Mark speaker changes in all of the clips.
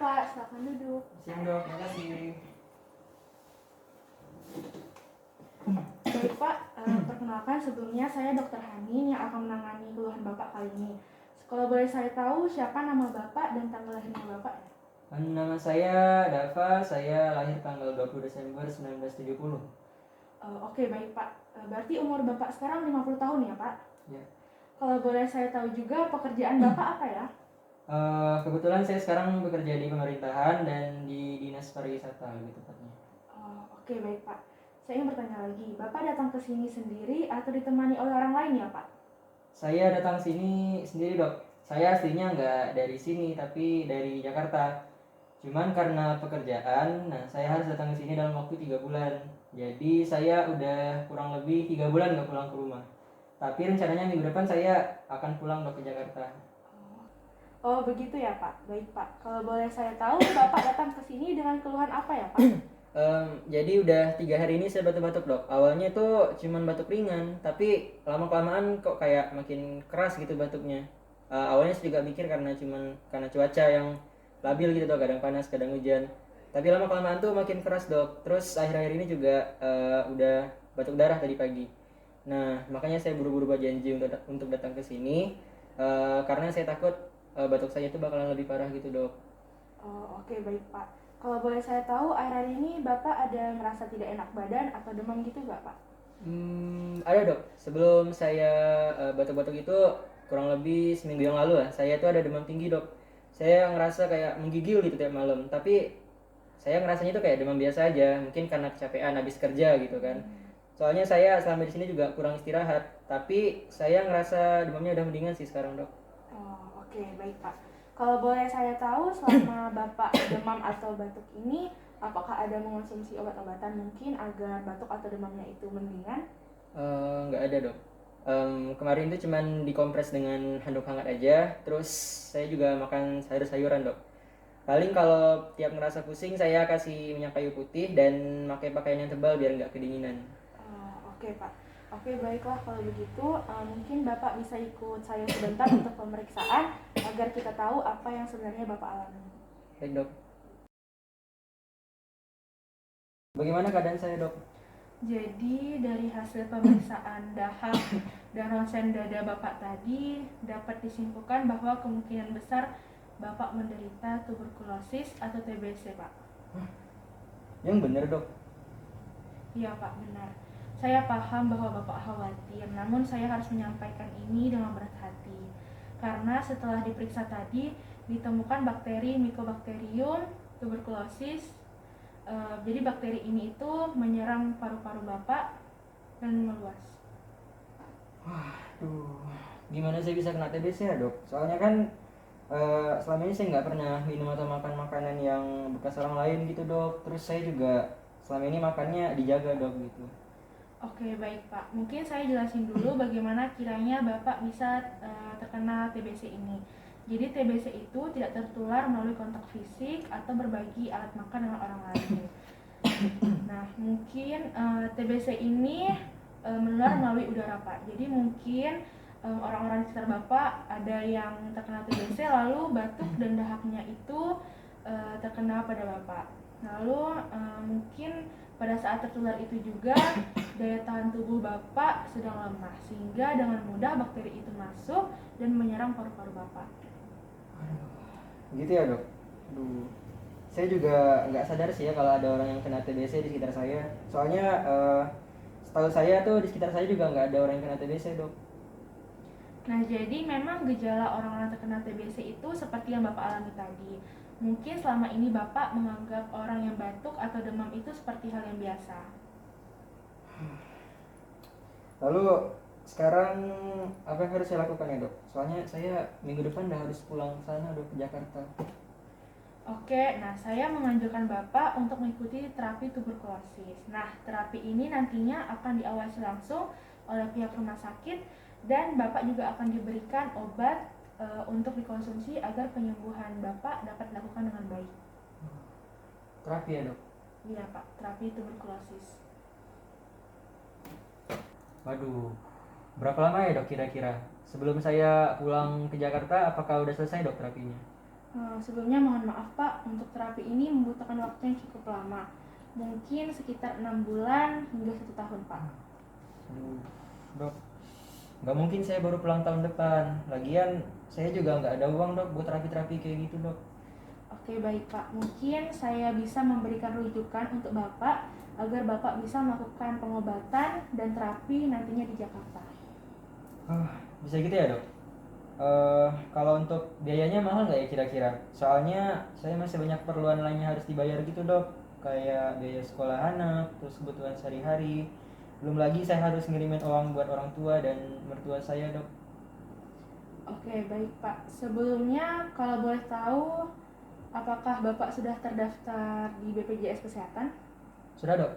Speaker 1: Pak, silakan duduk.
Speaker 2: Siang dok, makasih.
Speaker 1: Baik Pak, perkenalkan sebelumnya saya Dr. Hani yang akan menangani keluhan Bapak kali ini. Kalau boleh saya tahu siapa nama Bapak dan tanggal lahirnya Bapak?
Speaker 2: Nama saya Dava, saya lahir tanggal 20 Desember 1970.
Speaker 1: Oke baik Pak, berarti umur Bapak sekarang 50 tahun ya Pak?
Speaker 2: Ya.
Speaker 1: Kalau boleh saya tahu juga pekerjaan Bapak apa ya?
Speaker 2: Kebetulan saya sekarang bekerja di pemerintahan dan di Dinas Pariwisata lebih tepatnya.
Speaker 1: Oke baik Pak, saya ingin bertanya lagi, Bapak datang ke sini sendiri atau ditemani oleh orang lain ya Pak?
Speaker 2: Saya datang sini sendiri dok. Saya aslinya nggak dari sini tapi dari Jakarta. Cuman karena pekerjaan, nah saya harus datang ke sini dalam waktu 3 bulan. Jadi saya udah kurang lebih 3 bulan nggak pulang ke rumah. Tapi rencananya minggu depan saya akan pulang dok ke Jakarta.
Speaker 1: Oh begitu ya Pak, baik Pak. Kalau boleh saya tahu Bapak datang ke sini dengan keluhan apa ya Pak?
Speaker 2: Jadi udah 3 hari ini saya batuk-batuk dok. Awalnya itu cuman batuk ringan, tapi lama kelamaan kok kayak makin keras gitu batuknya. Awalnya saya juga mikir karena cuaca yang labil gitu dok, kadang panas kadang hujan. Tapi lama kelamaan tuh makin keras dok. Terus akhir-akhir ini juga udah batuk darah tadi pagi. Nah makanya saya buru-buru buat janji untuk datang ke sini karena saya takut batuk saya itu bakalan lebih parah gitu dok.
Speaker 1: Oke baik Pak. Kalau boleh saya tahu akhir-akhir ini Bapak ada merasa tidak enak badan atau demam gitu nggak Pak?
Speaker 2: Ada dok. Sebelum saya batuk-batuk itu kurang lebih seminggu yang lalu lah. Saya tuh ada demam tinggi dok. Saya ngerasa kayak menggigil gitu tiap malam. Tapi saya ngerasanya itu kayak demam biasa aja. Mungkin karena kecapean habis kerja gitu kan. Soalnya saya selama di sini juga kurang istirahat. Tapi saya ngerasa demamnya udah mendingan sih sekarang dok.
Speaker 1: Oke baik Pak. Kalau boleh saya tahu selama Bapak demam atau batuk ini apakah ada mengonsumsi obat-obatan mungkin agar batuk atau demamnya itu mendingan?
Speaker 2: Nggak ada dok. Kemarin itu cuman dikompres dengan handuk hangat aja. Terus saya juga makan sayur-sayuran dok. Paling kalau tiap ngerasa pusing saya kasih minyak kayu putih dan pakai pakaian yang tebal biar nggak kedinginan.
Speaker 1: Oke Pak. Oke baiklah kalau begitu mungkin Bapak bisa ikut saya sebentar untuk pemeriksaan agar kita tahu apa yang sebenarnya Bapak alami.
Speaker 2: Baik dok. Bagaimana keadaan saya dok?
Speaker 1: Jadi dari hasil pemeriksaan dahak dan ronsen dada Bapak tadi dapat disimpulkan bahwa kemungkinan besar Bapak menderita tuberkulosis atau TBC Pak.
Speaker 2: Yang bener dok.
Speaker 1: Iya Pak, benar. Saya paham bahwa Bapak khawatir, namun saya harus menyampaikan ini dengan berat hati. Karena setelah diperiksa tadi, ditemukan bakteri Mycobacterium tuberculosis. Jadi bakteri ini itu menyerang paru-paru Bapak dan meluas.
Speaker 2: Aduh, gimana saya bisa kena TBC ya dok? Soalnya kan selama ini saya nggak pernah minum atau makan makanan yang bekas orang lain gitu dok. Terus saya juga selama ini makannya dijaga dok gitu.
Speaker 1: Oke baik Pak, mungkin saya jelasin dulu bagaimana kiranya Bapak bisa terkena TBC ini. Jadi TBC itu tidak tertular melalui kontak fisik atau berbagi alat makan dengan orang lain. Nah mungkin TBC ini menular melalui udara Pak. Jadi mungkin orang-orang di sekitar Bapak ada yang terkena TBC lalu batuk dan dahaknya itu terkena pada Bapak. Lalu mungkin pada saat tertular itu juga daya tahan tubuh Bapak sedang lemah sehingga dengan mudah bakteri itu masuk dan menyerang paru-paru Bapak.
Speaker 2: Gitu ya dok. Aduh, saya juga nggak sadar sih ya kalau ada orang yang kena TBC di sekitar saya. Soalnya setahu saya tuh di sekitar saya juga nggak ada orang yang kena TBC dok.
Speaker 1: Nah, jadi memang gejala orang-orang terkena TBC itu seperti yang Bapak alami tadi. Mungkin selama ini Bapak menganggap orang yang batuk atau demam itu seperti hal yang biasa.
Speaker 2: Lalu sekarang apa yang harus saya lakukan ya dok? Soalnya saya minggu depan udah harus pulang ke sana dok, ke Jakarta.
Speaker 1: Oke, nah saya menganjurkan Bapak untuk mengikuti terapi tuberkulosis. Nah, terapi ini nantinya akan diawasi langsung oleh pihak rumah sakit dan Bapak juga akan diberikan obat untuk dikonsumsi agar penyembuhan Bapak dapat dilakukan dengan baik.
Speaker 2: Terapi ya dok?
Speaker 1: Iya Pak, terapi tuberkulosis.
Speaker 2: Waduh, berapa lama ya dok kira-kira? Sebelum saya pulang ke Jakarta, apakah udah selesai dok terapinya?
Speaker 1: Sebelumnya mohon maaf Pak, untuk terapi ini membutuhkan waktu yang cukup lama. Mungkin sekitar 6 bulan hingga 1 tahun Pak.
Speaker 2: Aduh, dok, nggak mungkin saya baru pulang tahun depan. Lagian saya juga nggak ada uang dok buat terapi-terapi kayak gitu dok.
Speaker 1: Oke baik Pak, mungkin saya bisa memberikan rujukan untuk Bapak agar Bapak bisa melakukan pengobatan dan terapi nantinya di Jakarta.
Speaker 2: Bisa gitu ya dok? Kalau untuk biayanya mahal nggak ya kira-kira? Soalnya saya masih banyak keperluan lainnya harus dibayar gitu dok. Kayak biaya sekolah anak, terus kebutuhan sehari-hari. Belum lagi saya harus ngirimin uang buat orang tua dan mertua saya dok.
Speaker 1: Oke baik Pak, sebelumnya kalau boleh tahu apakah Bapak sudah terdaftar di BPJS Kesehatan?
Speaker 2: Sudah dok?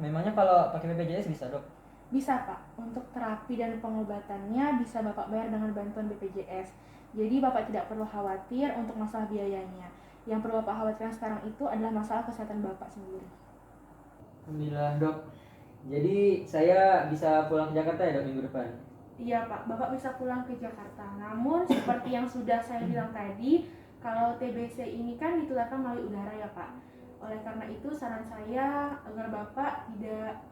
Speaker 2: Memangnya kalau pakai BPJS bisa dok?
Speaker 1: Bisa Pak, untuk terapi dan pengobatannya bisa Bapak bayar dengan bantuan BPJS. Jadi Bapak tidak perlu khawatir untuk masalah biayanya. Yang perlu Bapak khawatirkan sekarang itu adalah masalah kesehatan Bapak sendiri.
Speaker 2: Alhamdulillah dok. Jadi saya bisa pulang ke Jakarta ya dok minggu depan?
Speaker 1: Iya Pak, Bapak bisa pulang ke Jakarta. Namun seperti yang sudah saya bilang tadi, kalau TBC ini kan ditularkan melalui udara ya Pak. Oleh karena itu saran saya agar Bapak tidak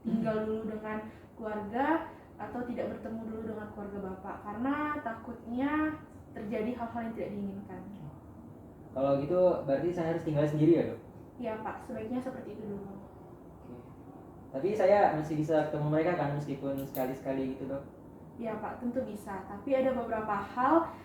Speaker 1: tinggal dulu dengan keluarga atau tidak bertemu dulu dengan keluarga Bapak karena takutnya terjadi hal-hal yang tidak diinginkan.
Speaker 2: Kalau gitu berarti saya harus tinggal sendiri ya dok?
Speaker 1: Iya Pak, sebaiknya seperti itu dulu.
Speaker 2: Oke. Tapi saya masih bisa ketemu mereka kan meskipun sekali-sekali gitu dok?
Speaker 1: Iya Pak, tentu bisa. Tapi ada beberapa hal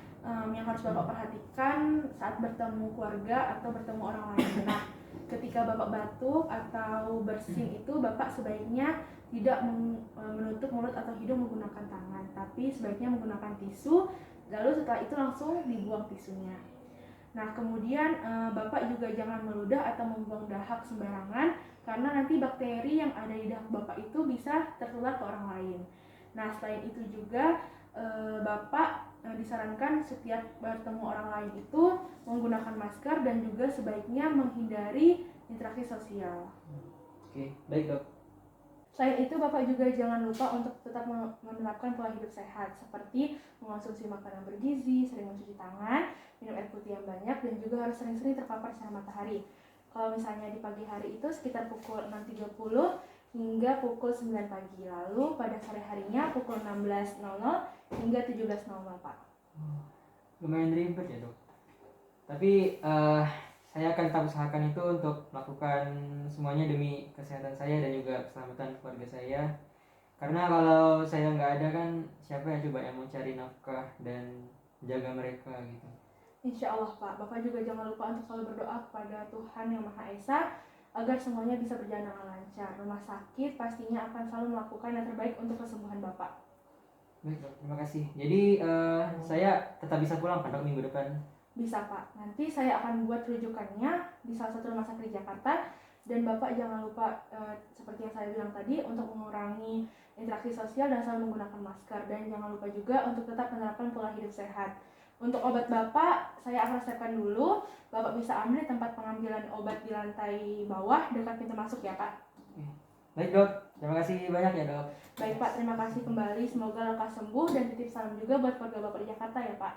Speaker 1: yang harus Bapak perhatikan saat bertemu keluarga atau bertemu orang lain. Nah, ketika Bapak batuk atau bersin itu Bapak sebaiknya tidak menutup mulut atau hidung menggunakan tangan, tapi sebaiknya menggunakan tisu, lalu setelah itu langsung dibuang tisunya. Nah, kemudian Bapak juga jangan meludah atau membuang dahak sembarangan karena nanti bakteri yang ada di dahak Bapak itu bisa tertular ke orang lain. Nah, selain itu juga Bapak disarankan setiap bertemu orang lain itu menggunakan masker dan juga sebaiknya menghindari interaksi sosial.
Speaker 2: Oke, baik dok.
Speaker 1: Selain itu, Bapak juga jangan lupa untuk tetap menerapkan pola hidup sehat seperti mengonsumsi makanan bergizi, sering mencuci tangan, minum air putih yang banyak, dan juga harus sering-sering terpapar sinar matahari. Kalau misalnya di pagi hari itu sekitar pukul 6.30 hingga pukul 9 pagi. Lalu pada sore harinya pukul 16.00 hingga 17.00 Pak.
Speaker 2: Lumayan ribet ya dok. Tapi saya akan tetap usahakan itu untuk melakukan semuanya demi kesehatan saya dan juga keselamatan keluarga saya. Karena kalau saya nggak ada kan siapa yang coba yang mau cari nafkah dan jaga mereka gitu.
Speaker 1: Insya Allah Pak, Bapak juga jangan lupa untuk selalu berdoa kepada Tuhan Yang Maha Esa agar semuanya bisa berjalan dengan lancar. Rumah sakit pastinya akan selalu melakukan yang terbaik untuk kesembuhan Bapak.
Speaker 2: Baik dok, terima kasih. Jadi saya tetap bisa pulang kan dok minggu depan?
Speaker 1: Bisa Pak, nanti saya akan buat rujukannya di salah satu rumah sakit di Jakarta. Dan Bapak jangan lupa seperti yang saya bilang tadi untuk mengurangi interaksi sosial dan selalu menggunakan masker. Dan jangan lupa juga untuk tetap menerapkan pola hidup sehat. Untuk obat Bapak, saya akan resepkan dulu. Bapak bisa ambil tempat pengambilan obat di lantai bawah dekat pintu masuk ya Pak.
Speaker 2: Baik dok, terima kasih banyak ya dok.
Speaker 1: Baik Pak, terima kasih kembali. Semoga lekas sembuh dan titip salam juga buat keluarga Bapak di Jakarta ya Pak.